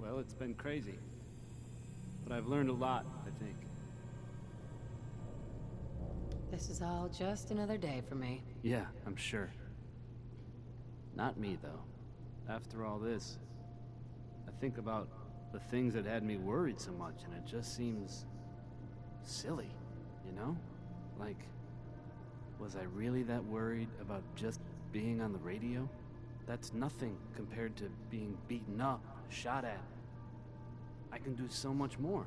Well, it's been crazy. But I've learned a lot, I think. This is all just another day for me. Yeah, I'm sure. Not me, though. After all this, I think about the things that had me worried so much, and it just seems silly, you know? Like, was I really that worried about just being on the radio? That's nothing compared to being beaten up, shot at. I can do so much more.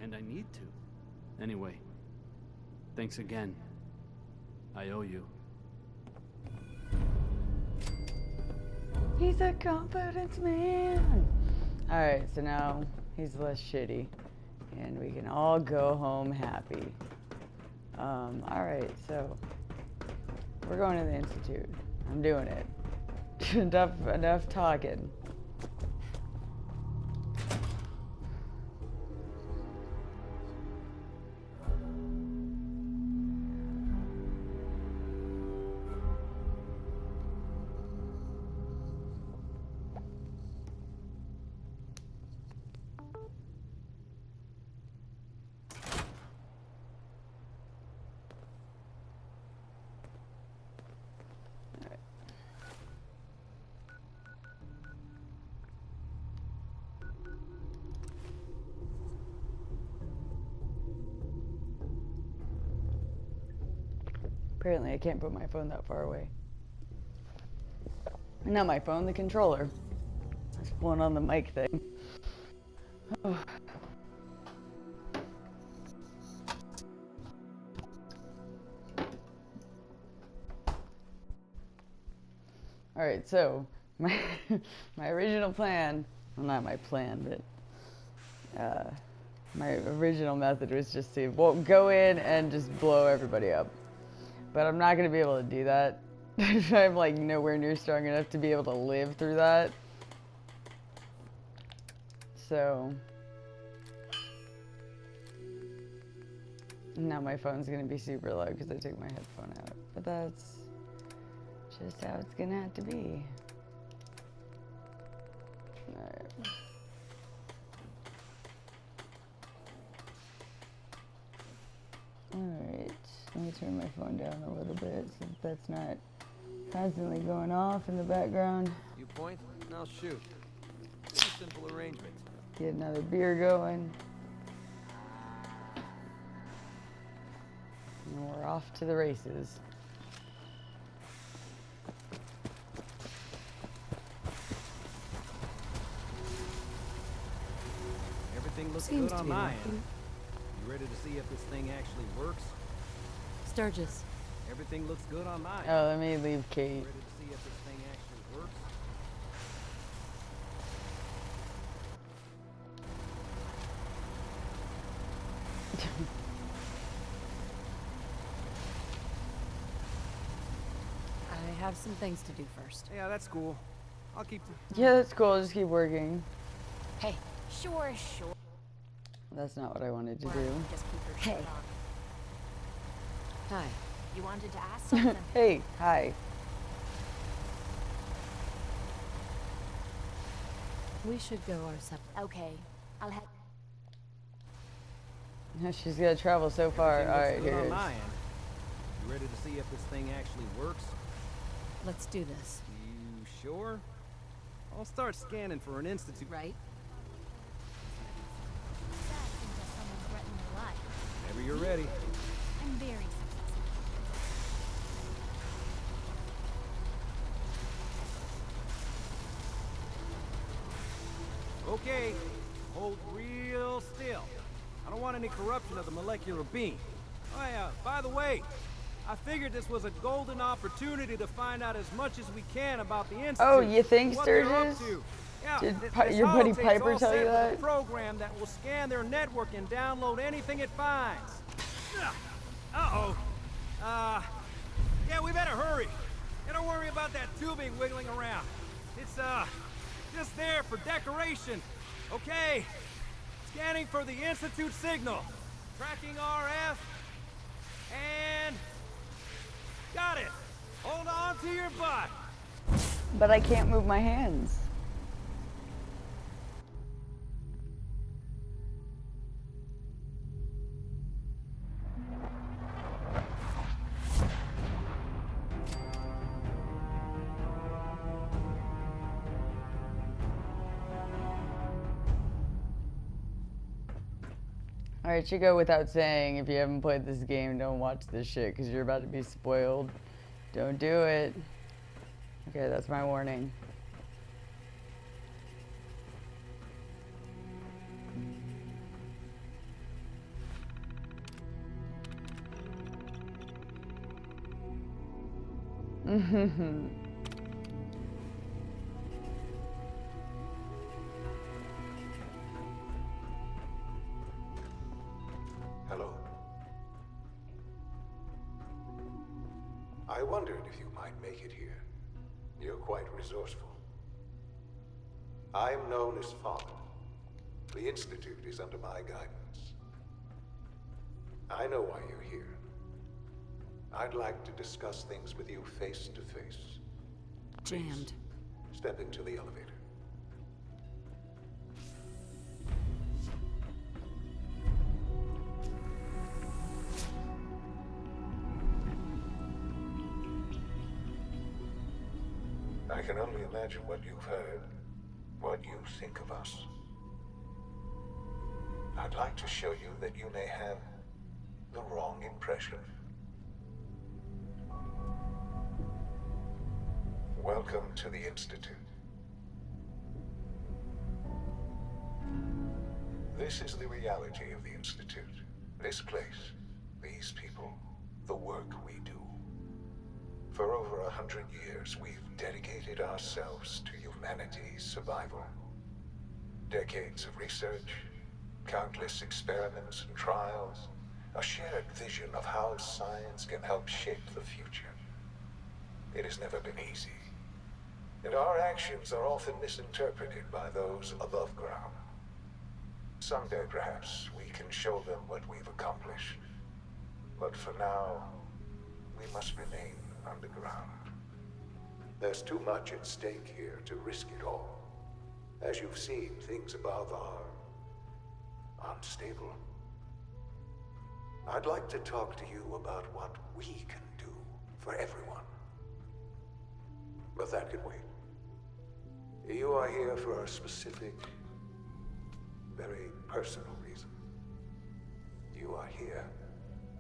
And I need to. Anyway, thanks again. I owe you. He's a confidence man. Alright, so now he's less shitty. And we can all go home happy. Alright, so we're going to the Institute. I'm doing it. enough talking. Apparently I can't put my phone that far away. Not my phone, the controller. It's one on the mic thing. Oh. Alright, so my original plan, well, not my plan, but my original method was just to go in and just blow everybody up. But I'm not going to be able to do that. I'm like nowhere near strong enough to be able to live through that. So now my phone's going to be super low because I took my headphone out. But that's just how it's going to have to be. Alright. Alright. Let me turn my phone down a little bit so that's not constantly going off in the background. You point, and I'll shoot. It's a simple arrangement. Get another beer going. And we're off to the races. Everything looks Seems good to on be my working. end. You ready to see if this thing actually works? Sturgis. Everything looks good on my end. Oh, let me leave Kate. Ready to see if this thing actually works? I have some things to do first. Yeah, that's cool. I'll keep. Yeah, that's cool. I'll just keep working. Hey. Sure. That's not what I wanted to Or do. just keep your shirt on. Hi. You wanted to ask something? Hey, hi. We should go our separate. Okay, I'll head. She's gonna travel so far. Everything Alright, looks good here it on is. my end. You ready to see if this thing actually works? Let's do this. You sure? I'll start scanning for an institute. Right? Whenever you're ready. I'm very successful. Okay, hold real still. I don't want any corruption of the molecular beam. Oh yeah, by the way, I figured this was a golden opportunity to find out as much as we can about the Institute. Oh, you think, what they're up Sturgis? to. Yeah, Did this your buddy holotape's Piper all tell you set with that? a program that will scan their network and download anything it finds. Uh-oh. Yeah, we better hurry. Yeah, don't worry about that tubing wiggling around. It's, just there for decoration. Okay. Scanning for the Institute signal. Tracking RF. And... got it. Hold on to your butt. But I can't move my hands. Alright, should go without saying, if you haven't played this game, don't watch this shit, because you're about to be spoiled. Don't do it. Okay, that's my warning. Hello. I wondered if you might make it here. You're quite resourceful. I'm known as Father. The Institute is under my guidance. I know why you're here. I'd like to discuss things with you face to face. Jammed. Step into the elevator. I can only imagine what you've heard, what you think of us. I'd like to show you that you may have the wrong impression. Welcome to the Institute. This is the reality of the Institute. This place, these people, the work we do. For over 100 years, we've dedicated ourselves to humanity's survival. Decades of research, countless experiments and trials, a shared vision of how science can help shape the future. It has never been easy, and our actions are often misinterpreted by those above ground. Someday, perhaps, we can show them what we've accomplished. But for now, we must remain underground. There's too much at stake here to risk it all. As you've seen, things above are unstable. I'd like to talk to you about what we can do for everyone. But that can wait. You are here for a specific, very personal reason. You are here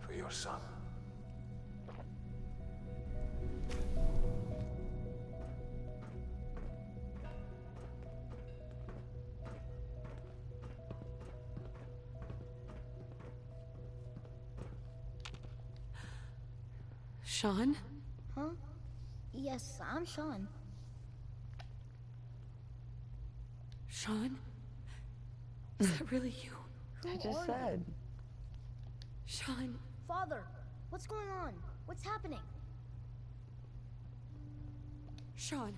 for your son. Sean? Huh? Yes, I'm Sean. Sean? Is that really you? I just said. Sean? Father, what's going on? What's happening? Sean?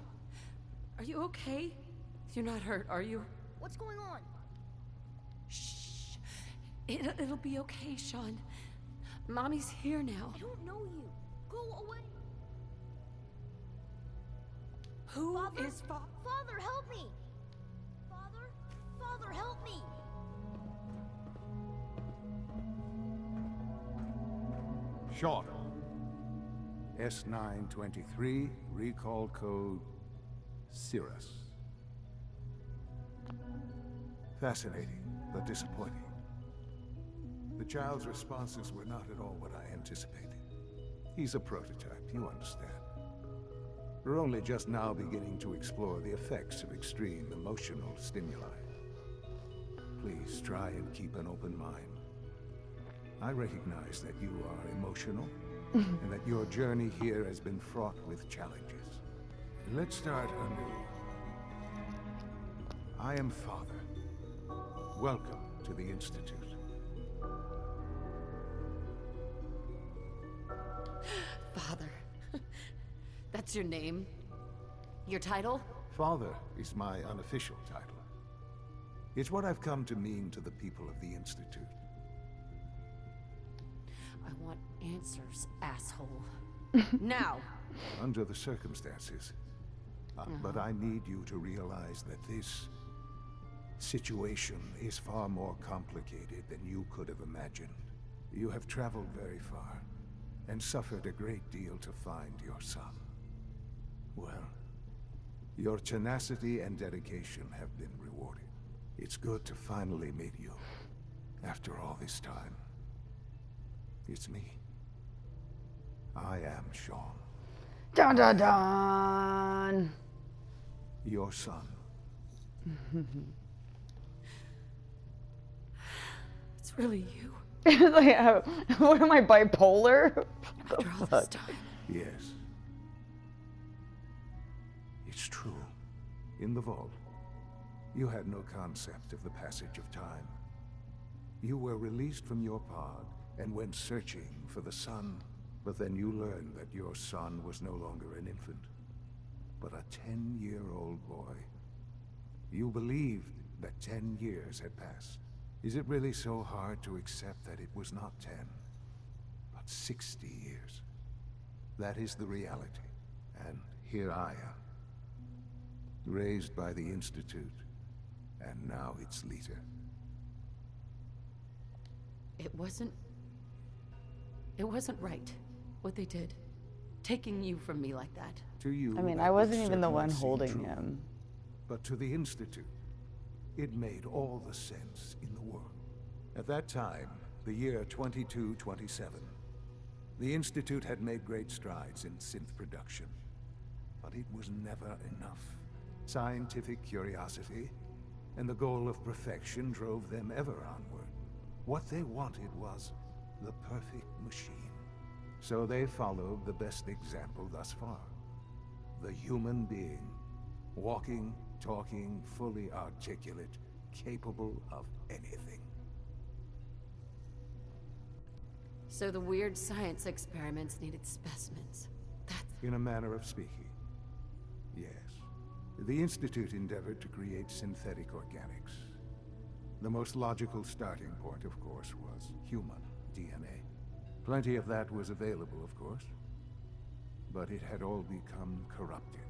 Are you okay? You're not hurt, are you? What's going on? Shh. It'll be okay, Sean. Mommy's here now. I don't know you. Go away. Who Father? is Father, help me! Father? Father, help me! Sean. S923, recall code Cirrus. Fascinating, but disappointing. The child's responses were not at all what I anticipated. He's a prototype, you understand. We're only just now beginning to explore the effects of extreme emotional stimuli. Please try and keep an open mind. I recognize that you are emotional, and that your journey here has been fraught with challenges. Let's start anew. I am Father. Welcome to the Institute. Father? That's your name? Your title? Father is my unofficial title. It's what I've come to mean to the people of the Institute. I want answers, asshole. Now! Under the circumstances. But I need you to realize that this situation is far more complicated than you could have imagined. You have traveled very far, and suffered a great deal to find your son. Well, your tenacity and dedication have been rewarded. It's good to finally meet you, After all this time, it's me. I am Sean, Dun dun dun! your son. It's really you. Like, what am I, bipolar? After all this time. Yes. It's true. In the vault, you had no concept of the passage of time. You were released from your pod and went searching for the sun. But then you learned that your son was no longer an infant, but a 10-year-old boy. You believed that 10 years had passed. Is it really so hard to accept that it was not 10, but 60 years? That is the reality, and here I am. Raised by the Institute, and now its leader. It wasn't right, what they did. Taking you from me like that. To you, I mean, that I would wasn't even the certainly one seem holding true. him. But to the Institute, it made all the sense in the world. At that time, the year 2227, the Institute had made great strides in synth production. But it was never enough. Scientific curiosity and the goal of perfection drove them ever onward. What they wanted was the perfect machine. So they followed the best example thus far. The human being. Walking, talking, fully articulate, capable of anything. So the weird science experiments needed specimens. That's... In a manner of speaking, yes. The Institute endeavored to create synthetic organics. The most logical starting point, of course, was human DNA. Plenty of that was available, of course. But it had all become corrupted.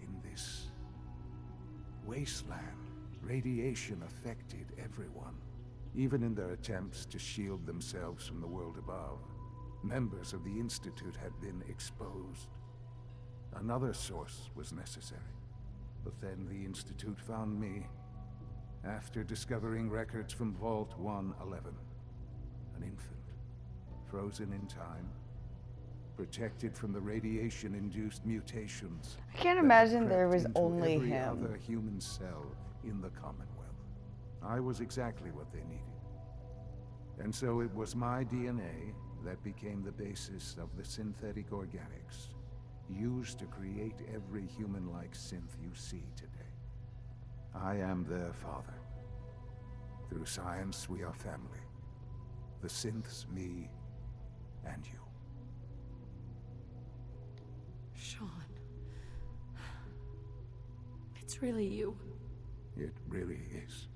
In this wasteland, radiation affected everyone. Even in their attempts to shield themselves from the world above, members of the Institute had been exposed. Another source was necessary. But then the Institute found me after discovering records from Vault 111. An infant, frozen in time, protected from the radiation-induced mutations. I can't that imagine had there crept was into only every him. other human cell in the Commonwealth. I was exactly what they needed. And so it was my DNA that became the basis of the synthetic organics used to create every human-like synth you see today. I am their father. Through science, we are family. The synths, me, and you. Sean. It's really you. It really is.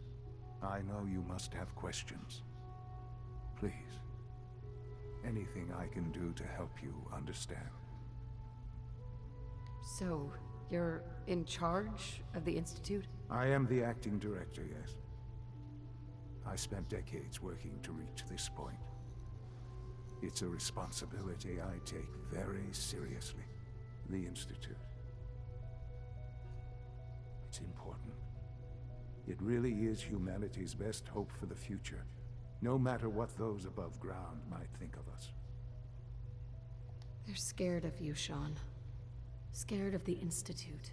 I know you must have questions. Please. Anything I can do to help you understand. So, you're in charge of the Institute? I am the acting director, yes. I spent decades working to reach this point. It's a responsibility I take very seriously. The Institute. It's important. It really is humanity's best hope for the future, no matter what those above ground might think of us. They're scared of you, Sean. Scared of the Institute.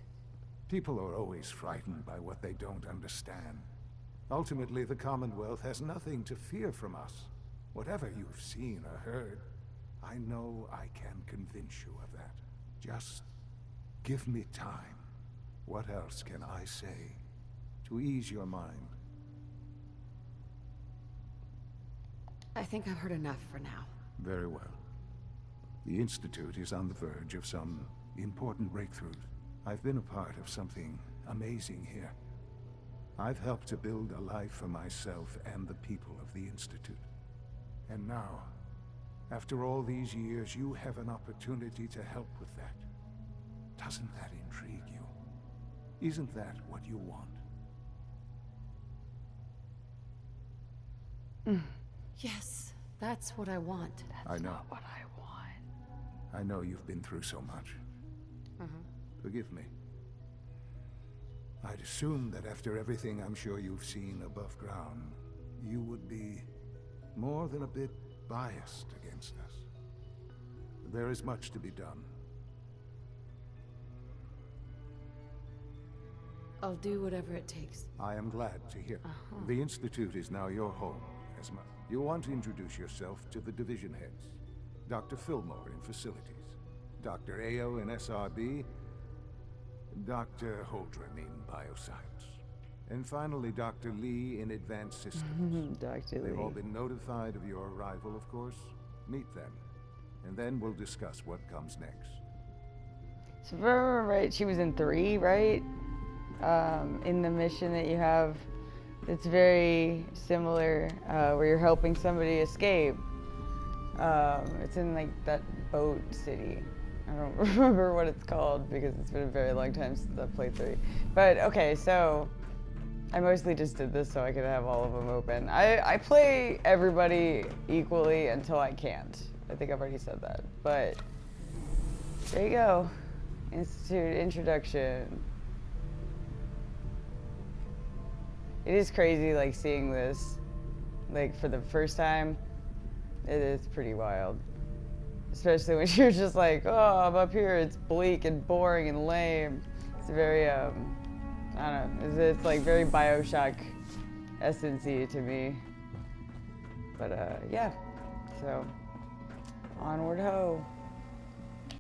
People are always frightened by what they don't understand. Ultimately, the Commonwealth has nothing to fear from us. Whatever you've seen or heard, I know I can convince you of that. Just give me time. What else can I say to ease your mind? I think I've heard enough for now. Very well. The Institute is on the verge of some important breakthroughs. I've been a part of something amazing here. I've helped to build a life for myself and the people of the Institute. And now, after all these years, you have an opportunity to help with that. Doesn't that intrigue you? Isn't that what you want? Yes, that's what I want. I know. Not what I want. I know you've been through so much. Forgive me. I'd assumed that after everything I'm sure you've seen above ground, you would be more than a bit biased against us. There is much to be done. I'll do whatever it takes. I am glad to hear. The Institute is now your home, Esma. You'll want to introduce yourself to the division heads. Dr. Fillmore in Facilities, Dr. Ayo in SRB, Dr. Holdren in Bioscience, and finally Dr. Lee in Advanced Systems. Dr. Lee. They've all been notified of your arrival, of course. Meet them, and then we'll discuss what comes next. So if I remember right, she was in 3, right? In the mission that you have, it's very similar, where you're helping somebody escape. It's in like that boat city. I don't remember what it's called because it's been a very long time since I've played 3. But okay, so I mostly just did this so I could have all of them open. I play everybody equally until I can't. I think I've already said that. But there you go. Institute introduction. It is crazy, like, seeing this, like, for the first time. It is pretty wild. Especially when you're just like, oh, I'm up here, it's bleak and boring and lame. It's very, I don't know, it's like very Bioshock essence-y to me. But, yeah, so, onward ho.